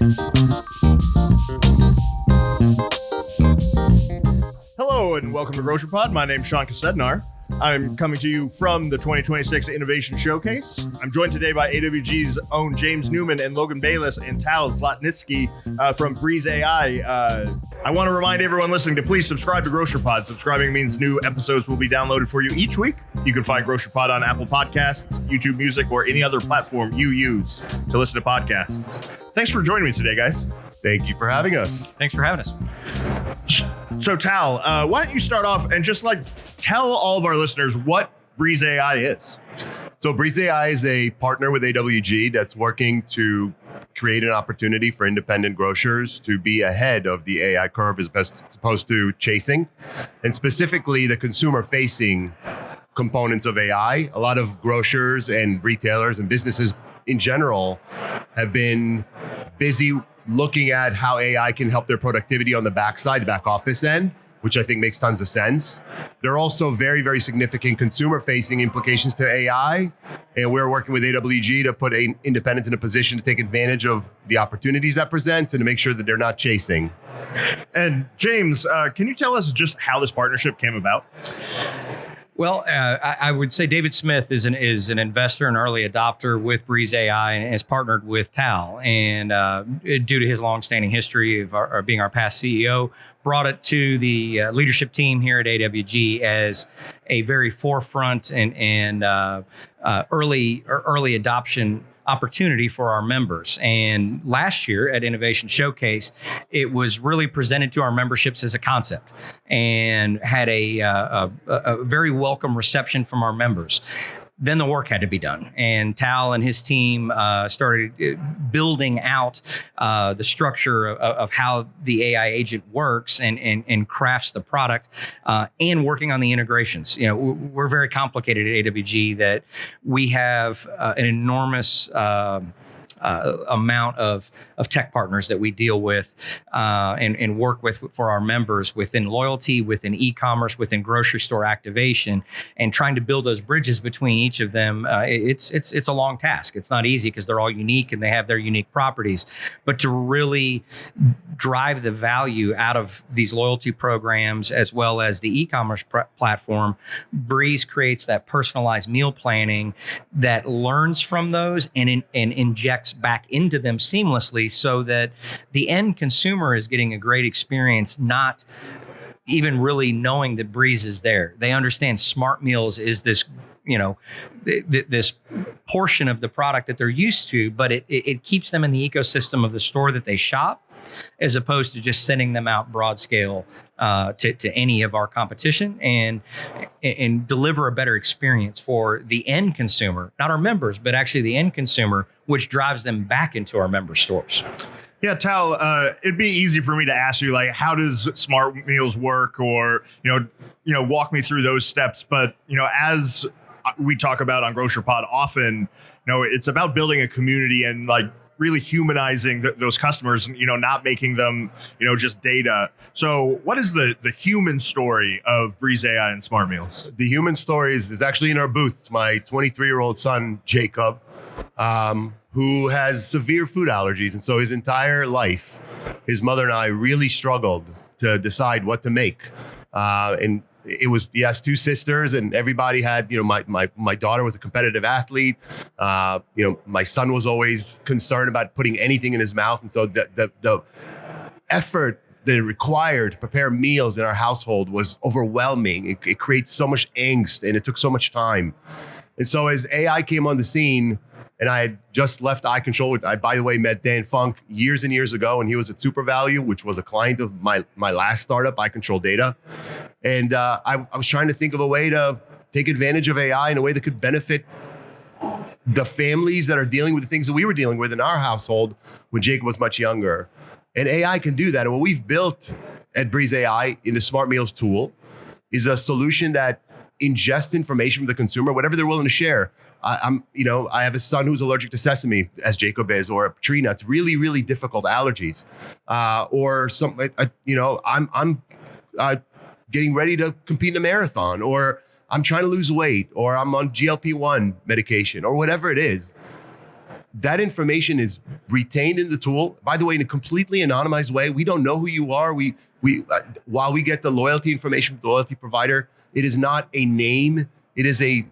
Hello and welcome to Grocery Pod. My name's Sean Kosednar. I'm coming to you from the 2026 Innovation Showcase. I'm joined today by AWG's own James Neumann and Logan Bayless and Zlotnitsky from Breez AI. I want to remind everyone listening to please subscribe to Grocery Pod. Subscribing means new episodes will be downloaded for you each week. You can find Grocery Pod on Apple Podcasts, YouTube Music, or any other platform you use to listen to podcasts. Thanks for joining me today, guys. Thank you for having us. Thanks for having us. So Tal, why don't you start off and just tell all of our listeners what Breez AI is? So Breez AI is a partner with AWG that's working to create an opportunity for independent grocers to be ahead of the AI curve as best opposed to chasing, and specifically the consumer-facing components of AI. A lot of grocers and retailers and businesses in general have been busy looking at how AI can help their productivity on the back office end, which I think makes tons of sense. There are also very, very significant consumer-facing implications to AI, and we're working with AWG to put independents in a position to take advantage of the opportunities that present and to make sure that they're not chasing. And James, can you tell us just how this partnership came about? Well, I would say David Smith is an investor, an early adopter with Breez AI, and has partnered with Tal. And due to his longstanding history of being our past CEO, brought it to the leadership team here at AWG as a very forefront and early adoption opportunity for our members. And last year at Innovation Showcase, it was really presented to our memberships as a concept and had a very welcome reception from our members. Then the work had to be done. And Tal and his team started building out the structure of how the AI agent works and crafts the product and working on the integrations. You know, we're very complicated at AWG that we have an enormous amount of tech partners that we deal with and work with for our members within loyalty, within e-commerce, within grocery store activation, and trying to build those bridges between each of them. It's a long task. It's not easy because they're all unique and they have their unique properties. But to really drive the value out of these loyalty programs as well as the e-commerce platform, Breez creates that personalized meal planning that learns from those and injects back into them seamlessly so that the end consumer is getting a great experience, not even really knowing that Breez is there. They understand SmartMeals is this, this portion of the product that they're used to, but it keeps them in the ecosystem of the store that they shop, as opposed to just sending them out broad scale to any of our competition and deliver a better experience for the end consumer, not our members, but actually the end consumer, which drives them back into our member stores. Yeah, Tal, it'd be easy for me to ask you, how does SmartMeals work, or, walk me through those steps. But, as we talk about on Grocery Pod often, it's about building a community and really humanizing those customers, not making them, just data. So what is the human story of Breez AI and SmartMeals? The human story is actually in our booth. It's my 23-year-old son, Jacob, who has severe food allergies. And so his entire life, his mother and I really struggled to decide what to make. And he has two sisters, and everybody had, my daughter was a competitive athlete. My son was always concerned about putting anything in his mouth. And so the effort that it required to prepare meals in our household was overwhelming. It creates so much angst, and it took so much time. And so as AI came on the scene, and I had just left iControl. I, by the way, met Dan Funk years and years ago, and he was at SuperValue, which was a client of my last startup, iControl Data. And I was trying to think of a way to take advantage of AI in a way that could benefit the families that are dealing with the things that we were dealing with in our household when Jacob was much younger. And AI can do that. And what we've built at Breez AI in the SmartMeals tool is a solution that ingests information from the consumer, whatever they're willing to share. I have a son who's allergic to sesame, as Jacob is, or tree nuts, really, really difficult allergies, or some, I'm getting ready to compete in a marathon, or I'm trying to lose weight, or I'm on GLP-1 medication, or whatever it is. that information is retained in the tool. By the way, in a completely anonymized way. We don't know who you are. While we get the loyalty information from the loyalty provider, it is not a name. It's a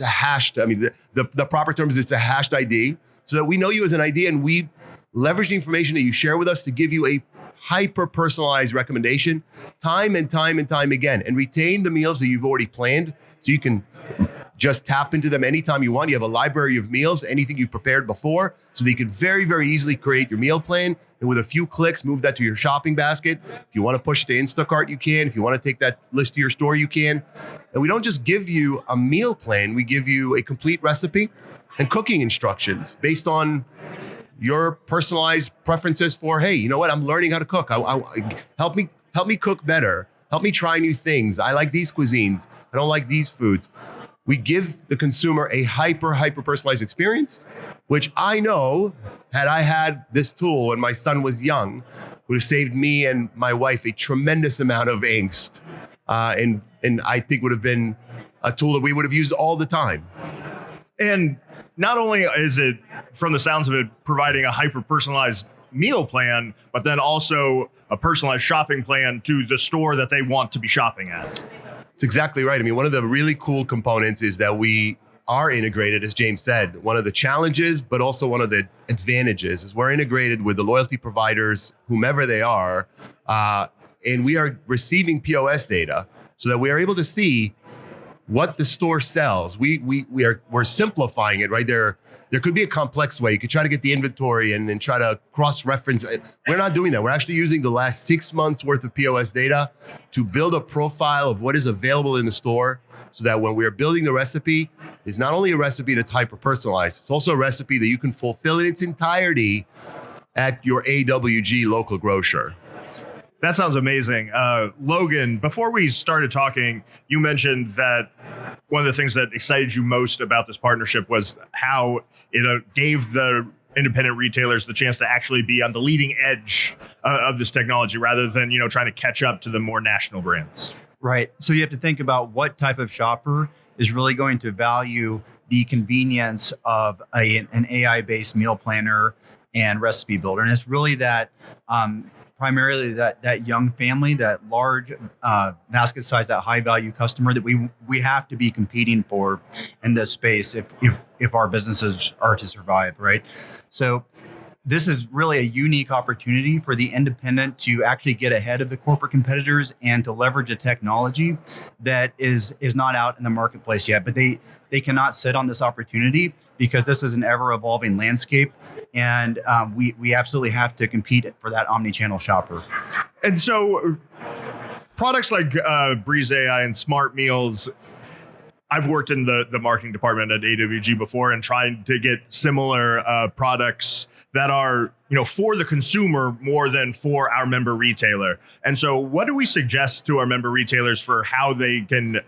hashed. The proper term is it's a hashed ID, so that we know you as an ID, and we leverage the information that you share with us to give you a hyper personalized recommendation time and time again, and retain the meals that you've already planned, so you can just tap into them anytime you want. You have a library of meals, anything you've prepared before, so that you can very, very easily create your meal plan. And with a few clicks, move that to your shopping basket. If you want to push it to Instacart, you can. If you want to take that list to your store, you can. And we don't just give you a meal plan, we give you a complete recipe and cooking instructions based on your personalized preferences for, hey, you know what? I'm learning how to cook. Help me cook better. Help me try new things. I like these cuisines. I don't like these foods. We give the consumer a hyper personalized experience, which I know, had I had this tool when my son was young, would have saved me and my wife a tremendous amount of angst. And I think would have been a tool that we would have used all the time. And not only is it, from the sounds of it, providing a hyper personalized meal plan, but then also a personalized shopping plan to the store that they want to be shopping at. It's exactly right. I mean, one of the really cool components is that we are integrated, as James said. One of the challenges, but also one of the advantages, is we're integrated with the loyalty providers, whomever they are, and we are receiving POS data so that we are able to see what the store sells. We're simplifying it, right? There could be a complex way. You could try to get the inventory and try to cross-reference. We're not doing that. We're actually using the last 6 months worth of POS data to build a profile of what is available in the store, so that when we're building the recipe, it's not only a recipe that's hyper-personalized, it's also a recipe that you can fulfill in its entirety at your AWG local grocer. That sounds amazing. Logan, before we started talking, you mentioned that one of the things that excited you most about this partnership was how it gave the independent retailers the chance to actually be on the leading edge of this technology, rather than, trying to catch up to the more national brands. Right. So you have to think about what type of shopper is really going to value the convenience of an AI-based meal planner and recipe builder. And it's really that primarily that young family, that large basket size, that high value customer that we have to be competing for in this space if our businesses are to survive, right? So this is really a unique opportunity for the independent to actually get ahead of the corporate competitors and to leverage a technology that is not out in the marketplace yet. But they cannot sit on this opportunity, because this is an ever-evolving landscape, and we absolutely have to compete for that omni-channel shopper. And so products like Breez AI and SmartMeals, I've worked in the marketing department at AWG before, and trying to get similar products that are, for the consumer more than for our member retailer. And so what do we suggest to our member retailers for how they can,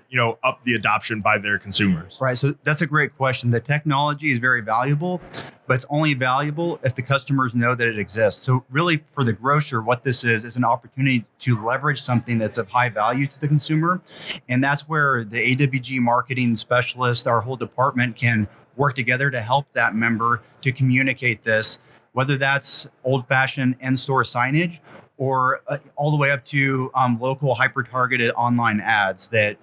up the adoption by their consumers? Right. So that's a great question. The technology is very valuable, but it's only valuable if the customers know that it exists. So really, for the grocer, what this is an opportunity to leverage something that's of high value to the consumer. And that's where the AWG marketing specialist, our whole department, can work together to help that member to communicate this, whether that's old-fashioned in-store signage or all the way up to local hyper-targeted online ads that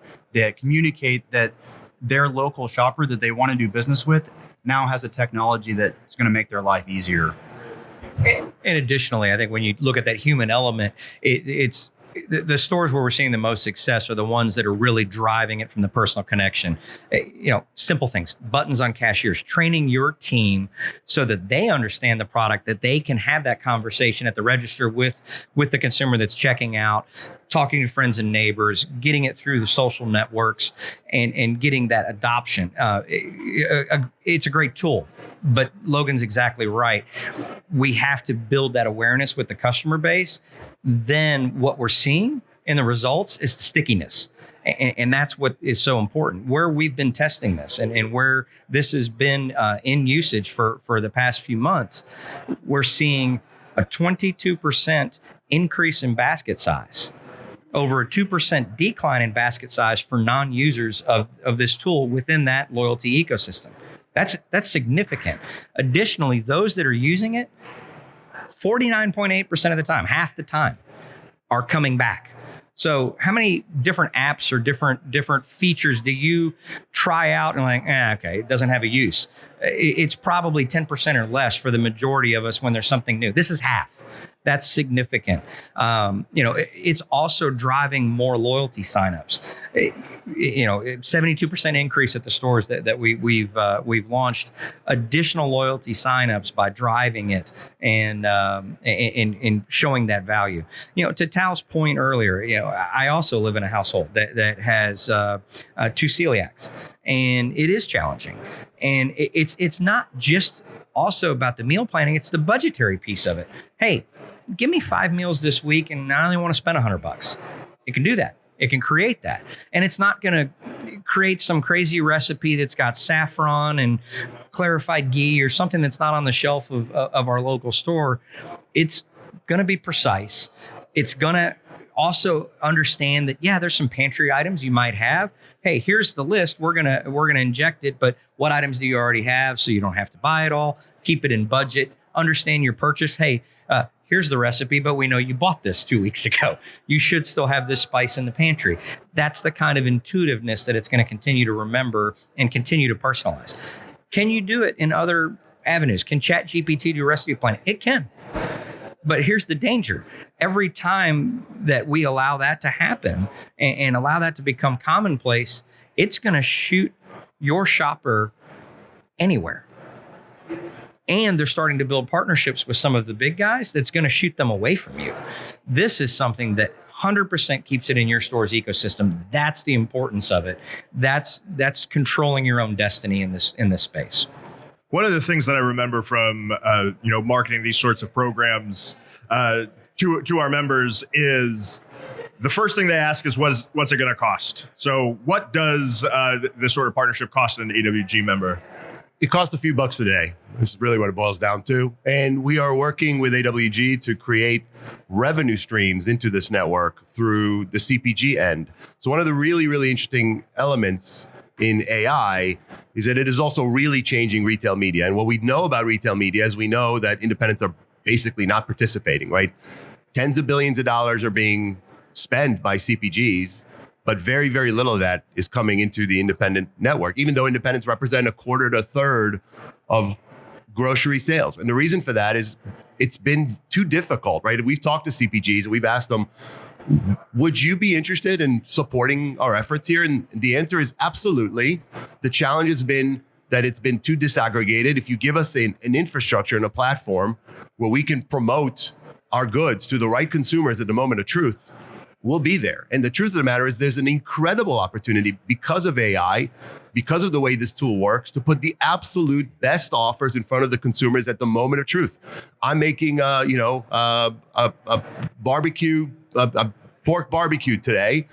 communicate that their local shopper that they want to do business with now has a technology that's going to make their life easier. And additionally, I think when you look at that human element, it's the stores where we're seeing the most success are the ones that are really driving it from the personal connection. Simple things, buttons on cashiers, training your team so that they understand the product, that they can have that conversation at the register with the consumer that's checking out, talking to friends and neighbors, getting it through the social networks, and getting that adoption. It's a great tool, but Logan's exactly right. We have to build that awareness with the customer base. Then what we're seeing in the results is the stickiness. And that's what is so important. Where we've been testing this and where this has been in usage for the past few months, we're seeing a 22% increase in basket size, over a 2% decline in basket size for non-users of this tool within that loyalty ecosystem. That's significant. Additionally, those that are using it, 49.8% of the time, half the time, are coming back. So how many different apps or different features do you try out and like, okay, it doesn't have a use? It's probably 10% or less for the majority of us when there's something new. This is half. That's significant. It's also driving more loyalty signups. 72% increase at the stores that we've launched additional loyalty signups by driving it and showing that value. To Tal's point earlier, I also live in a household that has 2 celiacs, and it is challenging. And it's not just also about the meal planning; it's the budgetary piece of it. Hey, give me 5 meals this week and I only want to spend $100. It can do that. It can create that. And it's not going to create some crazy recipe that's got saffron and clarified ghee or something that's not on the shelf of our local store. It's going to be precise. It's going to also understand that, there's some pantry items you might have. Hey, here's the list. We're going to inject it, but what items do you already have so you don't have to buy it all? Keep it in budget. Understand your purchase. Hey, here's the recipe, but we know you bought this 2 weeks ago. You should still have this spice in the pantry. That's the kind of intuitiveness that it's going to continue to remember and continue to personalize. Can you do it in other avenues? Can ChatGPT do recipe planning? It can. But here's the danger. Every time that we allow that to happen and allow that to become commonplace, it's going to shoot your shopper anywhere. And they're starting to build partnerships with some of the big guys that's going to shoot them away from you. This is something that 100% keeps it in your store's ecosystem. That's the importance of it. That's controlling your own destiny in this space. One of the things that I remember from marketing these sorts of programs to our members is the first thing they ask is what's it going to cost? So what does this sort of partnership cost an AWG member? It costs a few bucks a day. This is really what it boils down to. And we are working with AWG to create revenue streams into this network through the CPG end. So one of the really, really interesting elements in AI is that it is also really changing retail media. And what we know about retail media is we know that independents are basically not participating, right? Tens of billions of dollars are being spent by CPGs, but very, very little of that is coming into the independent network, even though independents represent a quarter to a third of grocery sales. And the reason for that is it's been too difficult, right? We've talked to CPGs and we've asked them, would you be interested in supporting our efforts here? And the answer is absolutely. The challenge has been that it's been too disaggregated. If you give us an infrastructure and a platform where we can promote our goods to the right consumers at the moment of truth, we'll be there. And the truth of the matter is there's an incredible opportunity because of AI, because of the way this tool works, to put the absolute best offers in front of the consumers at the moment of truth. I'm making a pork barbecue today.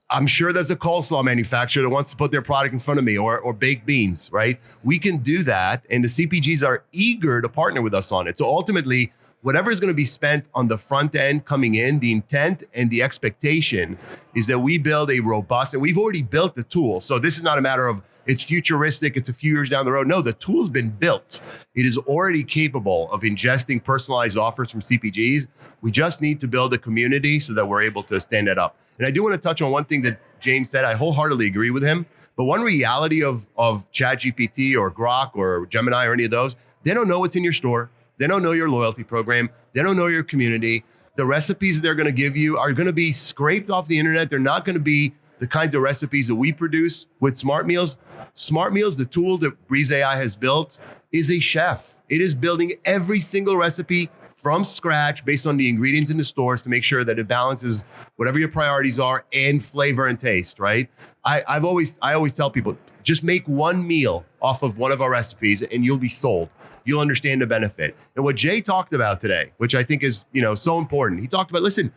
I'm sure there's a coleslaw manufacturer that wants to put their product in front of me, or baked beans, right? We can do that. And the CPGs are eager to partner with us on it. So ultimately, whatever is going to be spent on the front end coming in, the intent and the expectation is that we build a robust, and we've already built the tool. So this is not a matter of it's futuristic, it's a few years down the road. No, the tool's been built. It is already capable of ingesting personalized offers from CPGs. We just need to build a community so that we're able to stand that up. And I do want to touch on one thing that James said. I wholeheartedly agree with him. But one reality of ChatGPT or Grok or Gemini or any of those, they don't know what's in your store. They don't know your loyalty program. They don't know your community. The recipes they're going to give you are going to be scraped off the internet. They're not going to be the kinds of recipes that we produce with SmartMeals. SmartMeals, the tool that Breez AI has built, is a chef. It is building every single recipe from scratch based on the ingredients in the stores to make sure that it balances whatever your priorities are and flavor and taste, right? I always tell people, just make one meal off of one of our recipes and you'll be sold. You'll understand the benefit. And what Jay talked about today, which I think is, so important. He talked about, listen,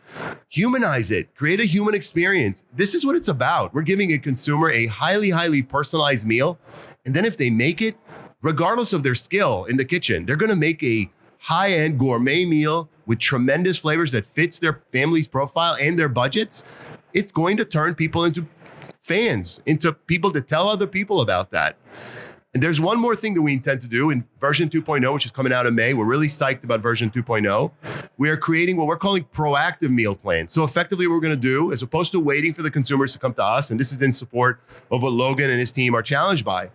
humanize it, create a human experience. This is what it's about. We're giving a consumer a highly, highly personalized meal. And then if they make it, regardless of their skill in the kitchen, they're going to make a high-end gourmet meal with tremendous flavors that fits their family's profile and their budgets. It's going to turn people into fans, into people to tell other people about that. And there's one more thing that we intend to do in version 2.0, which is coming out in May. We're really psyched about version 2.0. We are creating what we're calling proactive meal plans. So effectively what we're going to do, as opposed to waiting for the consumers to come to us, and this is in support of what Logan and his team are challenged by,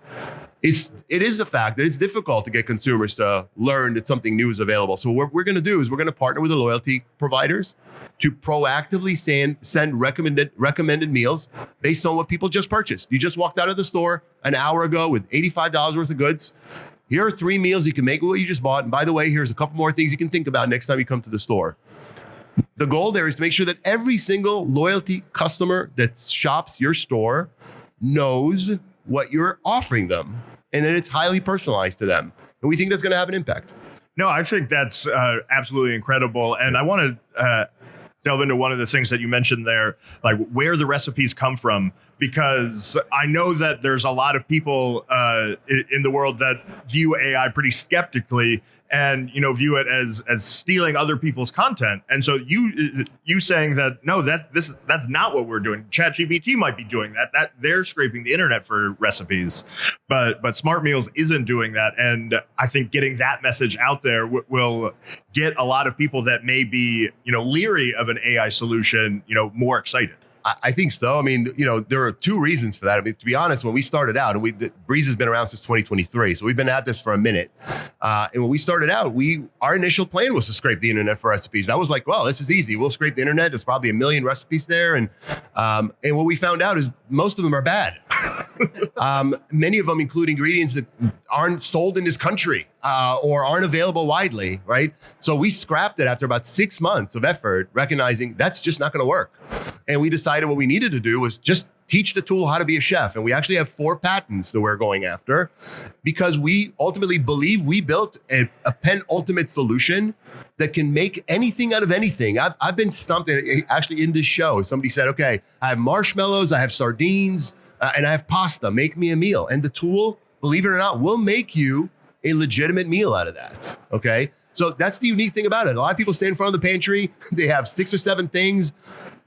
it is a fact that it's difficult to get consumers to learn that something new is available. So what we're going to do is we're going to partner with the loyalty providers to proactively send recommended meals based on what people just purchased. You just walked out of the store an hour ago with $85 worth of goods. Here are 3 meals you can make with what you just bought. And by the way, here's a couple more things you can think about next time you come to the store. The goal there is to make sure that every single loyalty customer that shops your store knows what you're offering them, and then it's highly personalized to them. And we think that's going to have an impact. No, I think that's absolutely incredible. And I want to delve into one of the things that you mentioned there, like where the recipes come from, because I know that there's a lot of people in the world that view AI pretty skeptically and, view it as stealing other people's content. And so you saying that, no, that's not what we're doing. ChatGPT might be doing that they're scraping the internet for recipes, but SmartMeals isn't doing that. And I think getting that message out there will get a lot of people that may be, leery of an AI solution, more excited. I think so. I mean, there are 2 reasons for that. I mean, to be honest, when we started out, and Breez has been around since 2023, so we've been at this for a minute. And when we started out, our initial plan was to scrape the internet for recipes. That was like, well, this is easy. We'll scrape the internet. There's probably 1 million recipes there. And what we found out is most of them are bad. Many of them include ingredients that aren't sold in this country or aren't available widely, right? So we scrapped it after about 6 months of effort, recognizing that's just not going to work. And we decided what we needed to do was just teach the tool how to be a chef. And we actually have 4 patents that we're going after because we ultimately believe we built a penultimate solution that can make anything out of anything. I've been stumped actually in this show. Somebody said, okay, I have marshmallows, I have sardines, and I have pasta. Make me a meal. And the tool, believe it or not, will make you a legitimate meal out of that. Okay. So that's the unique thing about it. A lot of people stand in front of the pantry. They have 6 or 7 things.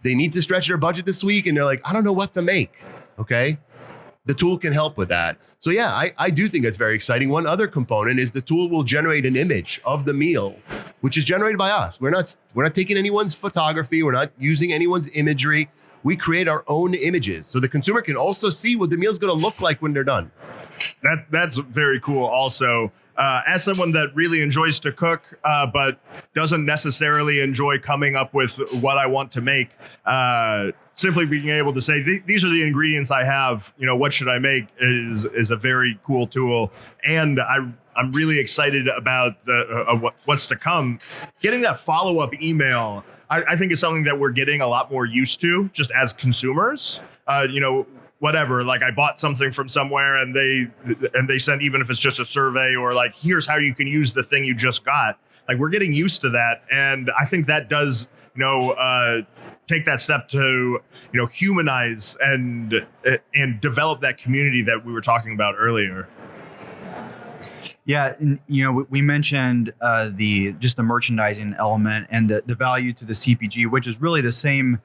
They need to stretch their budget this week. And they're like, I don't know what to make. Okay. The tool can help with that. So yeah, I do think that's very exciting. One other component is the tool will generate an image of the meal, which is generated by us. We're not taking anyone's photography. We're not using anyone's imagery. We create our own images. So the consumer can also see what the meal's going to look like when they're done. That's very cool also. As someone that really enjoys to cook, but doesn't necessarily enjoy coming up with what I want to make, simply being able to say, these are the ingredients I have, what should I make is a very cool tool. And I'm really excited about what's to come. Getting that follow-up email, I think is something that we're getting a lot more used to just as consumers. Whatever, like I bought something from somewhere and they send, even if it's just a survey or like, here's how you can use the thing you just got. Like we're getting used to that. And I think that does, take that step to, humanize and develop that community that we were talking about earlier. Yeah, and, we mentioned the merchandising element and the value to the CPG, which is really the same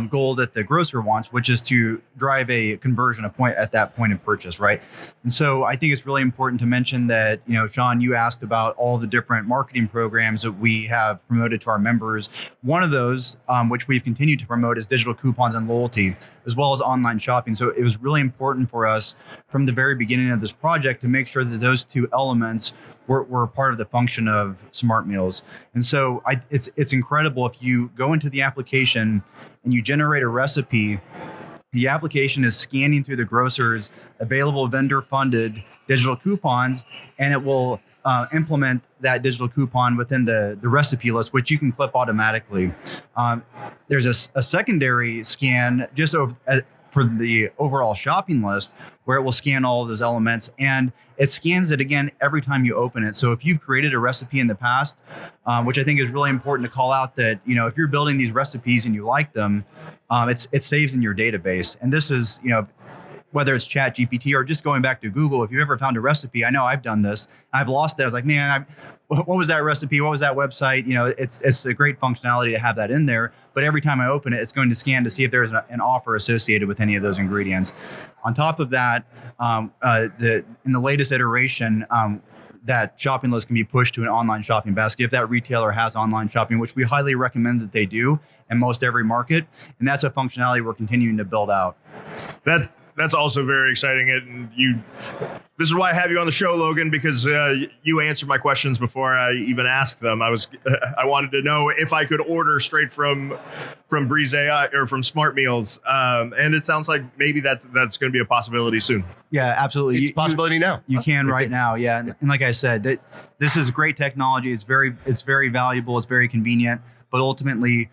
goal that the grocer wants, which is to drive a conversion at that point of purchase, right? And so I think it's really important to mention that, Sean, you asked about all the different marketing programs that we have promoted to our members. One of those, which we've continued to promote, is digital coupons and loyalty, as well as online shopping. So it was really important for us from the very beginning of this project to make sure that those 2 elements were part of the function of SmartMeals. And so it's incredible if you go into the application and you generate a recipe. The application is scanning through the grocer's available vendor-funded digital coupons, and it will implement that digital coupon within the recipe list, which you can clip automatically. There's a secondary scan just for the overall shopping list where it will scan all of those elements, and it scans it again every time you open it. So if you've created a recipe in the past, which I think is really important to call out, that if you're building these recipes and you like them, it saves in your database. And this is whether it's ChatGPT or just going back to Google, if you ever found a recipe, I know I've done this, I've lost it. I was like, man, what was that recipe? What was that website? It's a great functionality to have that in there. But every time I open it, it's going to scan to see if there's an offer associated with any of those ingredients. On top of that, in the latest iteration, that shopping list can be pushed to an online shopping basket if that retailer has online shopping, which we highly recommend that they do in most every market. And that's a functionality we're continuing to build out. That's also very exciting. And this is why I have you on the show, Logan, because you answered my questions before I even asked them. I wanted to know if I could order straight from Breez AI or from SmartMeals, and it sounds like maybe that's going to be a possibility soon. Yeah, absolutely. It's a possibility now. You can right now. Yeah, and like I said, this is great technology. It's very valuable. It's very convenient. But ultimately,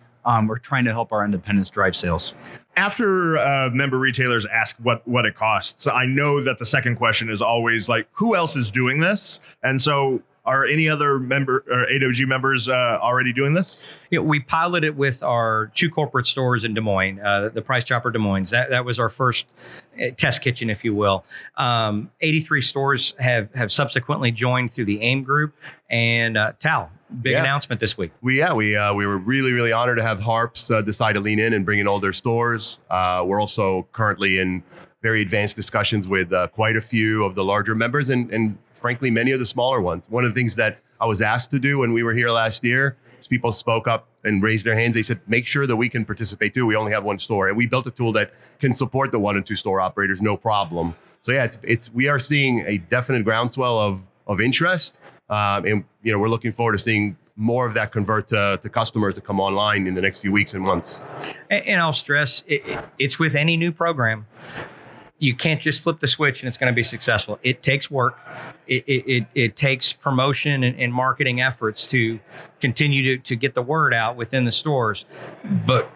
we're trying to help our independents drive sales. After member retailers ask what it costs, I know that the second question is always like, who else is doing this? And so are any other member or AWG members already doing this? Yeah, we piloted with our 2 corporate stores in Des Moines, the Price Chopper Des Moines. That was our first test kitchen, if you will. 83 stores have subsequently joined through the AIM group, and Tal. Big announcement this week. We were really, really honored to have Harps decide to lean in and bring in all their stores. We're also currently in very advanced discussions with quite a few of the larger members and frankly, many of the smaller ones. One of the things that I was asked to do when we were here last year is people spoke up and raised their hands. They said, make sure that we can participate too. We only have 1 store. And we built a tool that can support the 1 and 2 store operators, no problem. So yeah, we are seeing a definite groundswell of interest. And we're looking forward to seeing more of that convert to customers to come online in the next few weeks and months. And I'll stress, it's with any new program. You can't just flip the switch and it's going to be successful. It takes work. It takes promotion and marketing efforts to continue to get the word out within the stores. But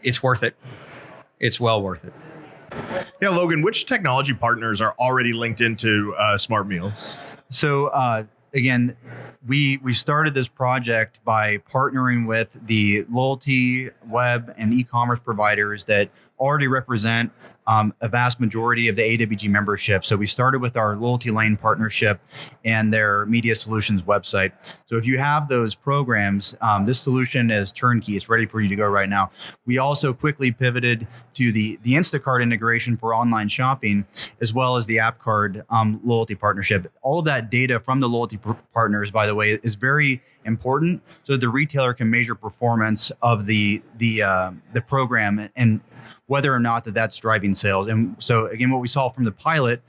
it's worth it. It's well worth it. Yeah, Logan, which technology partners are already linked into SmartMeals? So again, we started this project by partnering with the loyalty, web, and e-commerce providers that already represent a vast majority of the AWG membership. So we started with our Loyalty Lane partnership and their media solutions website. So if you have those programs, this solution is turnkey. It's ready for you to go right now. We also quickly pivoted to the Instacart integration for online shopping, as well as the AppCard loyalty partnership. All of that data from the loyalty partners, by the way, is very important so that the retailer can measure performance of the program and whether or not that's driving sales. And so again, what we saw from the pilot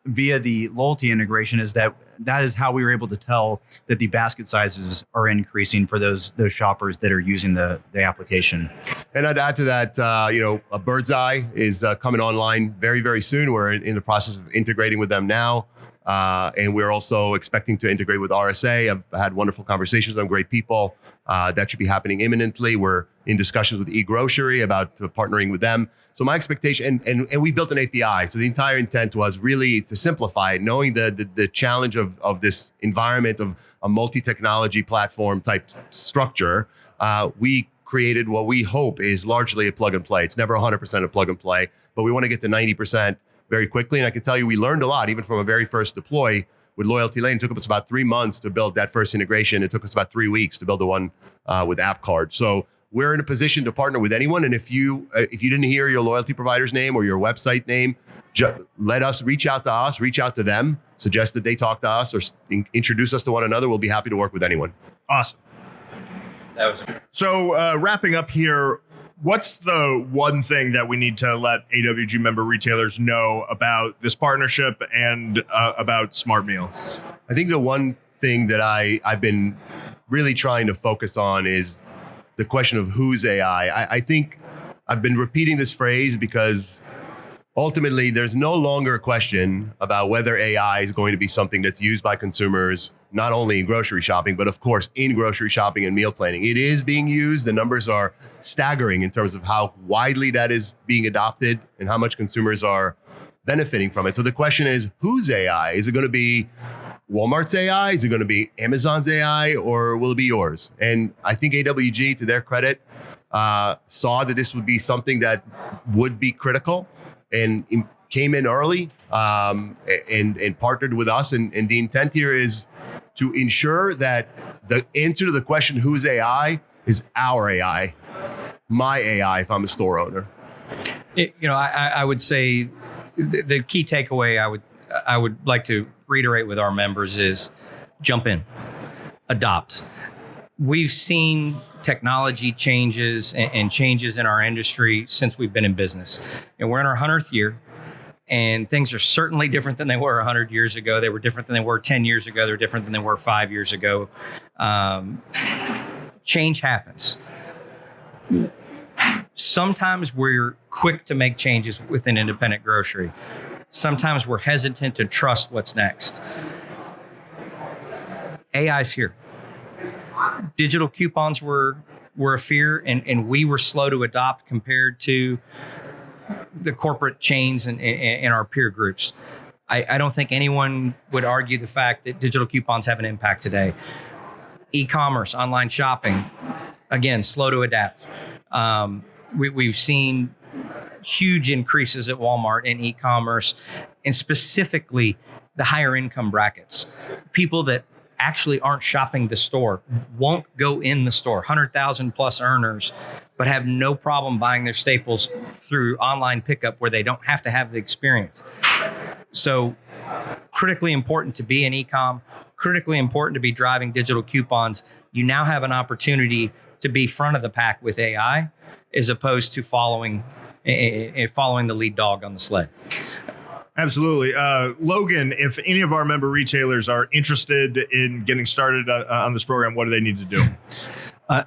via the loyalty integration is that is how we were able to tell that the basket sizes are increasing for those shoppers that are using the application. And I'd add to that, a Bird's Eye is coming online very, very soon. We're in the process of integrating with them now. And we're also expecting to integrate with RSA. I've had wonderful conversations with them, great people. That should be happening imminently. We're in discussions with eGrocery about partnering with them. So my expectation, and we built an API. So the entire intent was really to simplify it, knowing the challenge of this environment of a multi-technology platform type structure. We created what we hope is largely a plug and play. It's never 100% a plug and play, but we want to get to 90% very quickly. And I can tell you, we learned a lot, even from a very first deploy with Loyalty Lane. It took us about 3 months to build that first integration. It took us about 3 weeks to build the one with AppCard. So we're in a position to partner with anyone. And if you didn't hear your loyalty provider's name or your website name, let us reach out to them, suggest that they talk to us or introduce us to one another. We'll be happy to work with anyone. Awesome. So wrapping up here, what's the one thing that we need to let AWG member retailers know about this partnership and about SmartMeals? I think the one thing that I've been really trying to focus on is the question of who's AI. I think I've been repeating this phrase because ultimately there's no longer a question about whether AI is going to be something that's used by consumers, not only in grocery shopping, but of course in grocery shopping and meal planning. It is being used. The numbers are staggering in terms of how widely that is being adopted and how much consumers are benefiting from it. So the question is, whose AI? Is it going to be Walmart's AI? Is it going to be Amazon's AI, or will it be yours? And I think AWG, to their credit, saw that this would be something that would be critical and came in early and partnered with us. And the intent here is to ensure that the answer to the question, whose AI, is our AI, my AI if I'm a store owner. I would say the key takeaway I would like to reiterate with our members is jump in, adopt. We've seen technology changes and changes in our industry since we've been in business. And we're in our 100th year, and things are certainly different than they were 100 years ago. They were different than they were 10 years ago. They're different than they were 5 years ago. Change happens. Sometimes we're quick to make changes within independent grocery. Sometimes we're hesitant to trust what's next. AI's here. Digital coupons were a fear, and we were slow to adopt compared to the corporate chains and our peer groups. I don't think anyone would argue the fact that digital coupons have an impact today. E-commerce, online shopping, again, slow to adapt. We've seen huge increases at Walmart in e-commerce, and specifically the higher income brackets. People that actually aren't shopping the store, won't go in the store, 100,000 plus earners, but have no problem buying their staples through online pickup where they don't have to have the experience. So critically important to be in e-com, critically important to be driving digital coupons. You now have an opportunity to be front of the pack with AI as opposed to following the lead dog on the sled. Absolutely. Logan, if any of our member retailers are interested in getting started on this program, what do they need to do?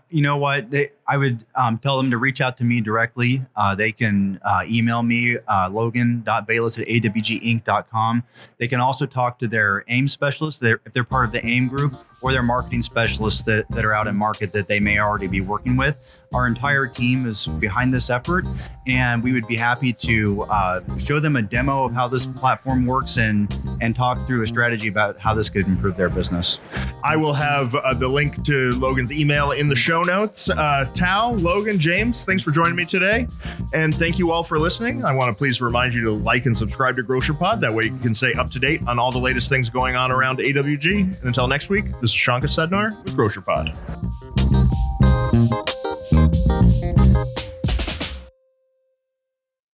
You know what? I would tell them to reach out to me directly. They can email me, logan.bayless@awginc.com. They can also talk to their AIM specialists if they're part of the AIM group, or their marketing specialists that are out in market that they may already be working with. Our entire team is behind this effort, and we would be happy to show them a demo of how this platform works and talk through a strategy about how this could improve their business. I will have the link to Logan's email in the show notes. Tal, Logan, James, thanks for joining me today. And thank you all for listening. I want to please remind you to like and subscribe to GrocerPod. That way you can stay up to date on all the latest things going on around AWG. And until next week, this is Sean Kosednar with GrocerPod.